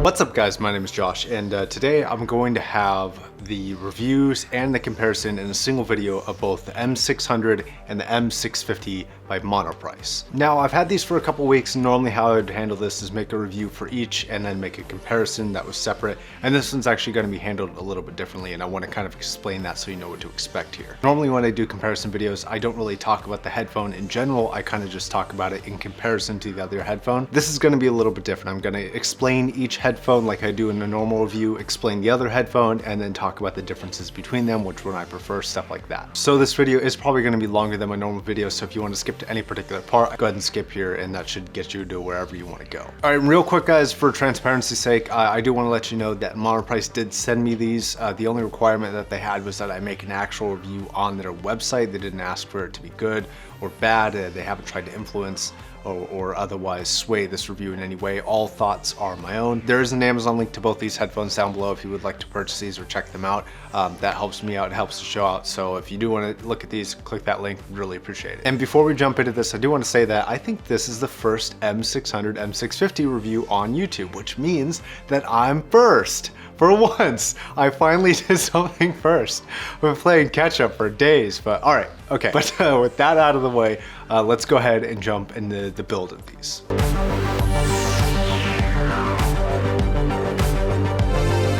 What's up guys, my name is Josh, and today I'm going to have the reviews and the comparison in a single video of both the M600 and the M650 by Monoprice. Now I've had these for a couple weeks, and normally how I would handle this is make a review for each and then make a comparison that was separate, and this one's actually going to be handled a little bit differently, and I want to kind of explain that so you know what to expect here. Normally when I do comparison videos, I don't really talk about the headphone in general, I kind of just talk about it in comparison to the other headphone. This is going to be a little bit different. I'm going to explain each headphone like I do in a normal review, explain the other headphone, and then talk about the differences between them, which one I prefer, stuff like that. So this video is probably going to be longer than my normal video, so if you want to skip to any particular part, go ahead and skip here, and that should get you to wherever you want to go. All right, real quick guys, for transparency's sake, I do want to let you know that Monoprice did send me these. The only requirement that they had was that I make an actual review on their website. They didn't ask for it to be good or bad. They haven't tried to influence or otherwise sway this review in any way. All thoughts are my own. There is an Amazon link to both these headphones down below if you would like to purchase these or check them out. That helps me out, it helps the show out. So if you do want to look at these, click that link, really appreciate it. And before we jump into this, I do want to say that I think this is the first M600, M650 review on YouTube, which means that I'm first. For once, I finally did something first. I've been playing catch up for days, but all right, okay. But with that out of the way, let's go ahead and jump into the build of these.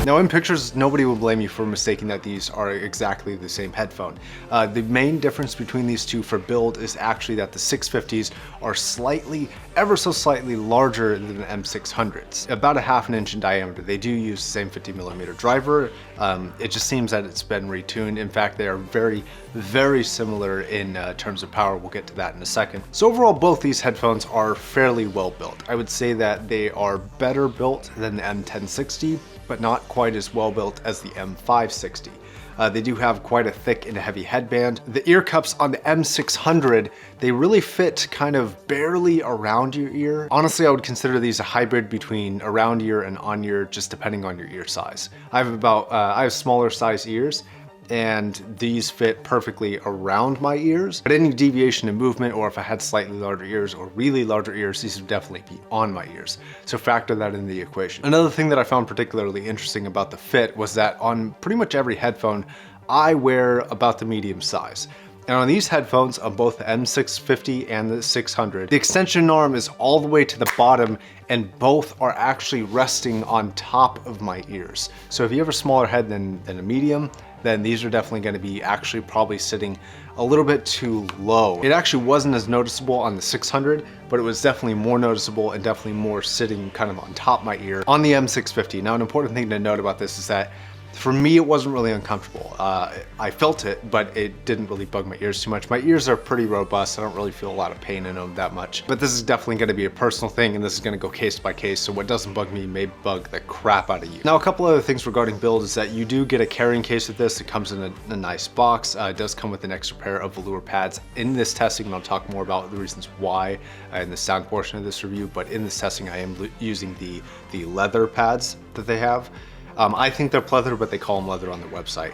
Now in pictures, nobody will blame you for mistaking that these are exactly the same headphone. The main difference between these two for build is actually that the 650s are slightly, ever so slightly larger than the M600s. About a ½ inch in diameter. They do use the same 50mm driver. It just seems that it's been retuned. In fact, they are very, very similar in terms of power. We'll get to that in a second. So overall, both these headphones are fairly well built. I would say that they are better built than the M1060, but not quite as well built as the M560. They do have quite a thick and heavy headband. The ear cups on the M600, they really fit kind of barely around your ear. Honestly, I would consider these a hybrid between around ear and on ear, just depending on your ear size. I have smaller size ears, and these fit perfectly around my ears. But any deviation in movement, or if I had slightly larger ears or really larger ears, these would definitely be on my ears. So factor that in the equation. Another thing that I found particularly interesting about the fit was that on pretty much every headphone, I wear about the medium size. And on these headphones, on both the M650 and the 600, the extension arm is all the way to the bottom, and both are actually resting on top of my ears. So if you have a smaller head than a medium, then these are definitely going to be actually probably sitting a little bit too low. It actually wasn't as noticeable on the 600, but it was definitely more noticeable and definitely more sitting kind of on top of my ear on the M650. Now, an important thing to note about this is that for me, it wasn't really uncomfortable. I felt it, but it didn't really bug my ears too much. My ears are pretty robust. I don't really feel a lot of pain in them that much. But this is definitely going to be a personal thing, and this is going to go case by case. So what doesn't bug me may bug the crap out of you. Now, a couple other things regarding build is that you do get a carrying case with this. It comes in a nice box. It does come with an extra pair of velour pads. In this testing, and I'll talk more about the reasons why in the sound portion of this review, but in this testing, I am using the leather pads that they have. I think they're pleather, but they call them leather on their website.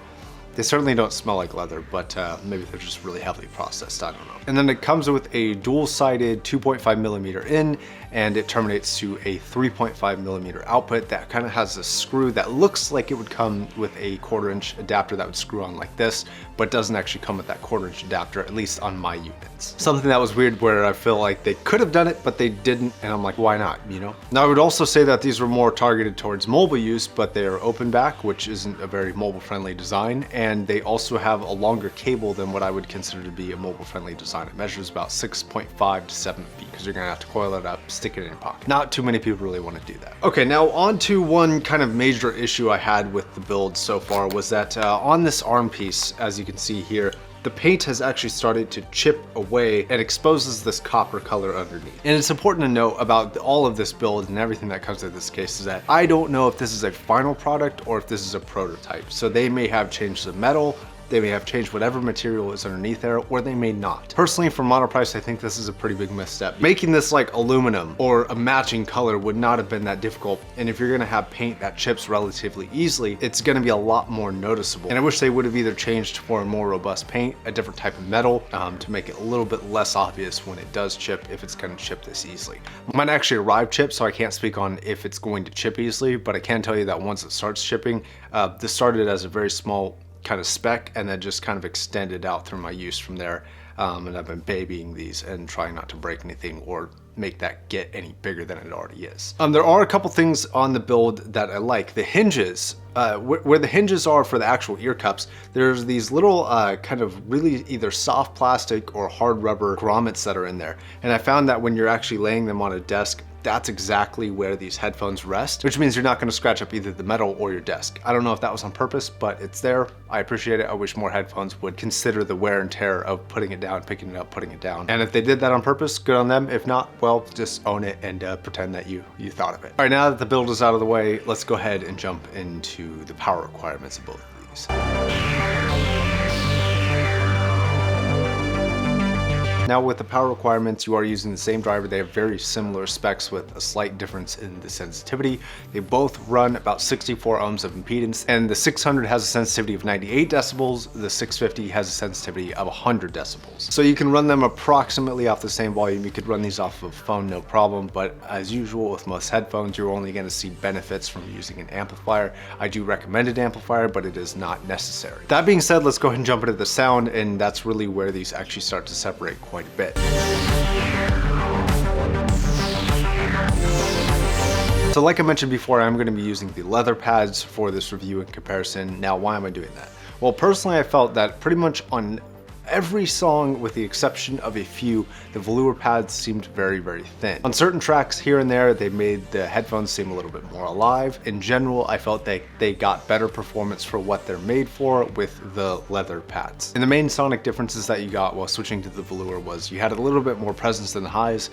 They certainly don't smell like leather, but maybe they're just really heavily processed, I don't know. And then it comes with a dual-sided 2.5mm in, and it terminates to a 3.5mm output that kind of has a screw that looks like it would come with a 1/4-inch adapter that would screw on like this, but doesn't actually come with that 1/4-inch adapter, at least on my units. Something that was weird, where I feel like they could have done it, but they didn't, and I'm like, why not, you know? Now, I would also say that these were more targeted towards mobile use, but they are open back, which isn't a very mobile-friendly design, and they also have a longer cable than what I would consider to be a mobile-friendly design. It measures about 6.5 to 7 feet, because you're gonna have to coil it up, stick it in your pocket. Not too many people really want to do that. Okay, now on to one kind of major issue I had with the build so far was that on this arm piece, as you can see here, the paint has actually started to chip away and exposes this copper color underneath. And it's important to note about all of this build and everything that comes with this case is that I don't know if this is a final product or if this is a prototype. So they may have changed the metal, they may have changed whatever material is underneath there, or they may not. Personally, for Monoprice, I think this is a pretty big misstep. Making this like aluminum or a matching color would not have been that difficult, and if you're gonna have paint that chips relatively easily, it's gonna be a lot more noticeable. And I wish they would have either changed for a more robust paint, a different type of metal, to make it a little bit less obvious when it does chip, if it's gonna chip this easily. Mine actually arrived chipped, so I can't speak on if it's going to chip easily, but I can tell you that once it starts chipping, this started as a very small kind of speck and then just kind of extended out through my use from there. And I've been babying these and trying not to break anything or make that get any bigger than it already is. There are a couple things on the build that I like. The hinges, where the hinges are for the actual ear cups, there's these little kind of really either soft plastic or hard rubber grommets that are in there. And I found that when you're actually laying them on a desk, that's exactly where these headphones rest, which means you're not going to scratch up either the metal or your desk. I don't know if that was on purpose, but it's there. I appreciate it. I wish more headphones would consider the wear and tear of putting it down, picking it up, putting it down. And if they did that on purpose, good on them. If not, well, just own it and pretend that you thought of it. All right, now that the build is out of the way, let's go ahead and jump into the power requirements of both of these. Now with the power requirements, you are using the same driver. They have very similar specs with a slight difference in the sensitivity. They both run about 64 ohms of impedance, and the 600 has a sensitivity of 98 decibels. The 650 has a sensitivity of 100 decibels. So you can run them approximately off the same volume. You could run these off of a phone, no problem, but as usual with most headphones, you're only gonna see benefits from using an amplifier. I do recommend an amplifier, but it is not necessary. That being said, let's go ahead and jump into the sound, and that's really where these actually start to separate quite a bit. So like I mentioned before, I'm going to be using the leather pads for this review in comparison. Now, why am I doing that? Well, personally, I felt that pretty much on every song, with the exception of a few, the velour pads seemed very, very thin. On certain tracks here and there, they made the headphones seem a little bit more alive. In general, I felt they got better performance for what they're made for with the leather pads. And the main sonic differences that you got while switching to the velour was you had a little bit more presence than the highs,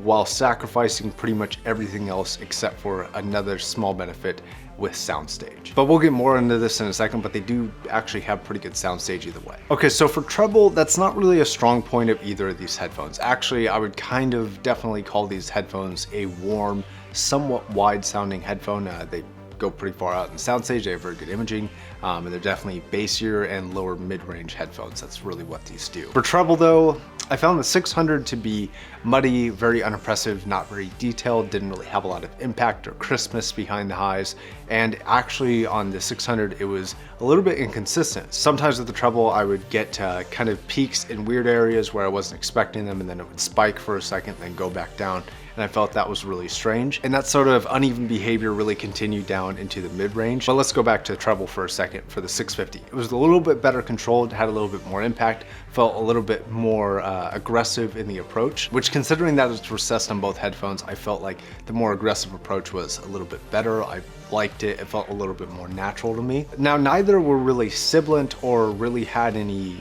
while sacrificing pretty much everything else except for another small benefit with soundstage. But we'll get more into this in a second, but they do actually have pretty good soundstage either way. Okay, so for treble, that's not really a strong point of either of these headphones. Actually, I would kind of definitely call these headphones a warm, somewhat wide sounding headphone. They go pretty far out in soundstage. They have very good imaging, and they're definitely bassier and lower mid-range headphones. That's really what these do. For treble though, I found the 600 to be muddy, very unimpressive, not very detailed, didn't really have a lot of impact or crispness behind the highs. And actually on the 600, it was a little bit inconsistent. Sometimes with the treble, I would get kind of peaks in weird areas where I wasn't expecting them, and then it would spike for a second, then go back down. And I felt that was really strange. And that sort of uneven behavior really continued down into the mid-range. But let's go back to treble for a second for the 650. It was a little bit better controlled, had a little bit more impact, felt a little bit more aggressive in the approach, which considering that it's recessed on both headphones, I felt like the more aggressive approach was a little bit better. I liked it. It felt a little bit more natural to me. Now, neither were really sibilant or really had any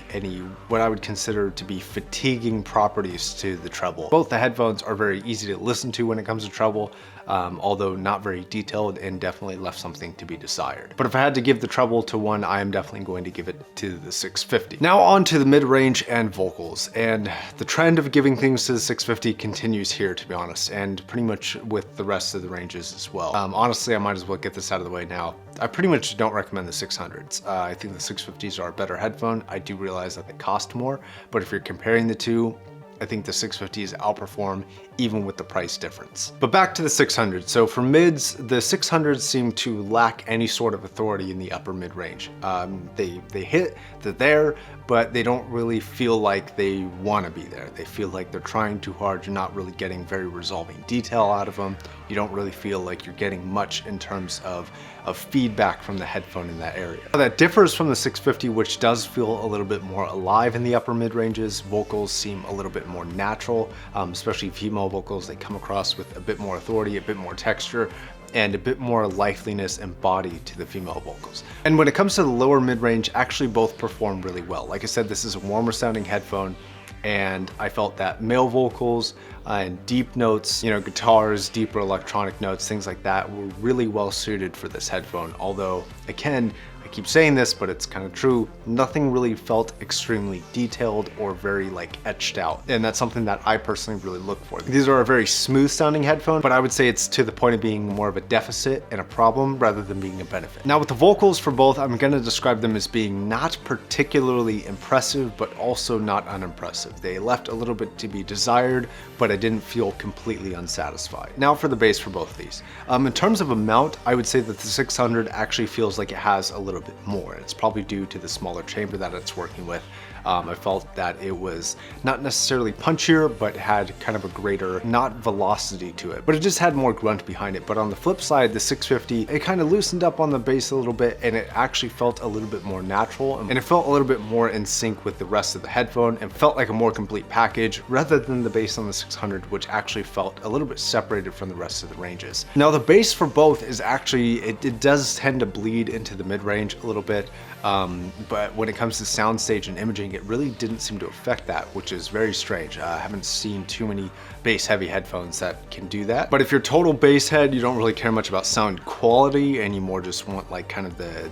what I would consider to be fatiguing properties to the treble. Both the headphones are very easy to listen to when it comes to treble, although not very detailed and definitely left something to be desired. But if I had to give the treble to one, I am definitely going to give it to the 650. Now on to the mid-range and vocals, and the trend of giving things to the 650 continues here, to be honest, and pretty much with the rest of the ranges as well. Honestly, I might as well get this out of the way now. I pretty much don't recommend the 600s. I think the 650s are a better headphone. I do realize that they cost more, but if you're comparing the two, I think the 650s outperform even with the price difference. But back to the 600. So for mids, the 600s seem to lack any sort of authority in the upper mid range. They hit, they're there, but they don't really feel like they want to be there. They feel like they're trying too hard. You're not really getting very resolving detail out of them. You don't really feel like you're getting much in terms of feedback from the headphone in that area. That differs from the 650, which does feel a little bit more alive in the upper mid ranges. Vocals seem a little bit more natural, especially female vocals. They come across with a bit more authority, a bit more texture, and a bit more liveliness and body to the female vocals. And when it comes to the lower mid-range, actually both perform really well. Like I said, this is a warmer sounding headphone, and I felt that male vocals and deep notes, you know, guitars, deeper electronic notes, things like that were really well suited for this headphone. Although, again, I keep saying this, but it's kind of true. Nothing really felt extremely detailed or very like etched out. And that's something that I personally really look for. These are a very smooth sounding headphone, but I would say it's to the point of being more of a deficit and a problem rather than being a benefit. Now with the vocals for both, I'm going to describe them as being not particularly impressive, but also not unimpressive. They left a little bit to be desired, but I didn't feel completely unsatisfied. Now for the bass for both of these. In terms of amount, I would say that the 600 actually feels like it has a little bit more. It's probably due to the smaller chamber that it's working with. I felt that it was not necessarily punchier, but had kind of a greater, not velocity to it, but it just had more grunt behind it. But on the flip side, the 650, it kind of loosened up on the bass a little bit, and it actually felt a little bit more natural, and it felt a little bit more in sync with the rest of the headphone, and felt like a more complete package rather than the bass on the 600, which actually felt a little bit separated from the rest of the ranges. Now the bass for both is actually, it does tend to bleed into the mid-range a little bit, but when it comes to soundstage and imaging, it really didn't seem to affect that, which is very strange. I haven't seen too many bass heavy headphones that can do that. But if you're total bass head, you don't really care much about sound quality and you more just want like kind of the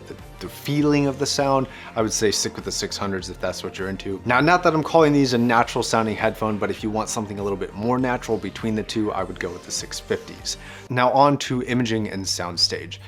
feeling of the sound, I would say stick with the 600s if that's what you're into. Now, not that I'm calling these a natural sounding headphone, but if you want something a little bit more natural between the two, I would go with the 650s. Now on to imaging and soundstage.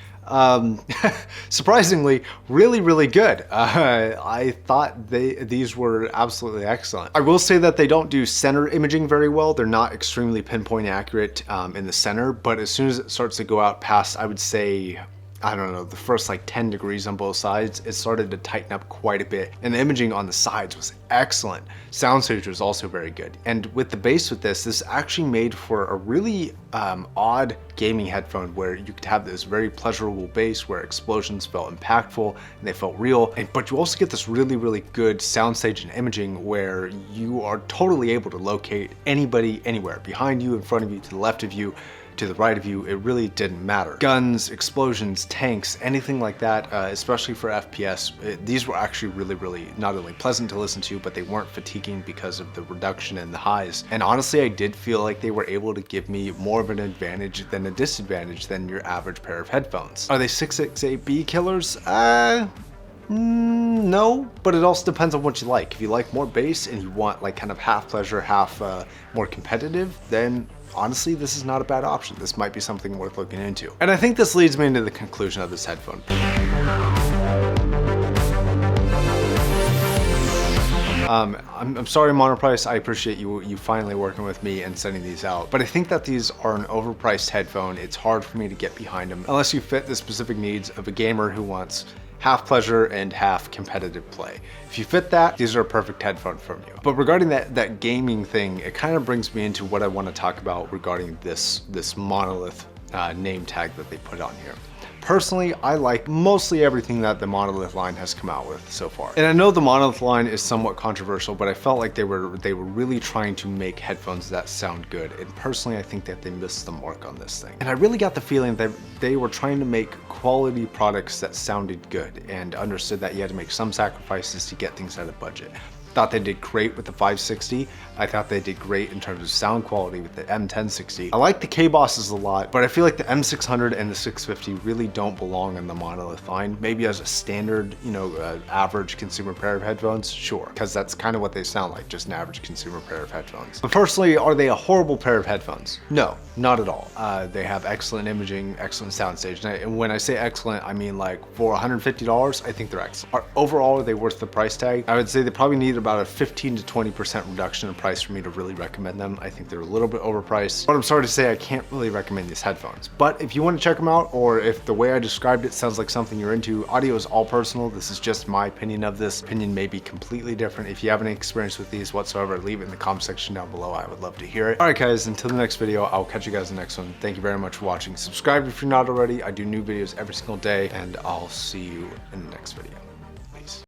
Surprisingly, really good. I thought these were absolutely excellent. I will say that they don't do center imaging very well. They're not extremely pinpoint accurate in the center, but as soon as it starts to go out past, I would say, I don't know, the first like 10 degrees on both sides, it started to tighten up quite a bit. And the imaging on the sides was excellent. Soundstage was also very good. And with the bass with this actually made for a really odd gaming headphone where you could have this very pleasurable bass where explosions felt impactful and they felt real. But you also get this really good soundstage and imaging where you are totally able to locate anybody anywhere, behind you, in front of you, to the left of you, to the right of you. It really didn't matter. Guns, explosions, tanks, anything like that, especially for FPS, these were actually really not only pleasant to listen to, but they weren't fatiguing because of the reduction in the highs. And honestly, I did feel like they were able to give me more of an advantage than a disadvantage than your average pair of headphones. Are they 668B killers? No, but it also depends on what you like. If you like more bass and you want like kind of half pleasure, half more competitive, then honestly, this is not a bad option. This might be something worth looking into. And I think this leads me into the conclusion of this headphone. I'm sorry, Monoprice. I appreciate you finally working with me and sending these out, but I think that these are an overpriced headphone. It's hard for me to get behind them unless you fit the specific needs of a gamer who wants half pleasure and half competitive play. If you fit that, these are a perfect headphone from you. But regarding that gaming thing, it kind of brings me into what I want to talk about regarding this Monolith name tag that they put on here. Personally, I like mostly everything that the Monolith line has come out with so far. And I know the Monolith line is somewhat controversial, but I felt like they were really trying to make headphones that sound good. And personally, I think that they missed the mark on this thing. And I really got the feeling that they were trying to make quality products that sounded good and understood that you had to make some sacrifices to get things at a budget. Thought they did great with the 560. I thought they did great in terms of sound quality with the M1060. I like the K-Bosses a lot, but I feel like the M600 and the 650 really don't belong in the Monolith line. Maybe as a standard, average consumer pair of headphones, sure, because that's kind of what they sound like, just an average consumer pair of headphones. But personally, are they a horrible pair of headphones? No, not at all. They have excellent imaging, excellent soundstage. And when I say excellent, I mean like for $150, I think they're excellent. Overall, are they worth the price tag? I would say they probably need about a 15 to 20% reduction in price for me to really recommend them. I think they're a little bit overpriced, but I'm sorry to say I can't really recommend these headphones. But if you want to check them out, or if the way I described it sounds like something you're into, audio is all personal. This is just my opinion of this. Opinion may be completely different. If you have any experience with these whatsoever, leave it in the comment section down below. I would love to hear it. All right, guys, until the next video, I'll catch you guys in the next one. Thank you very much for watching. Subscribe if you're not already. I do new videos every single day, and I'll see you in the next video.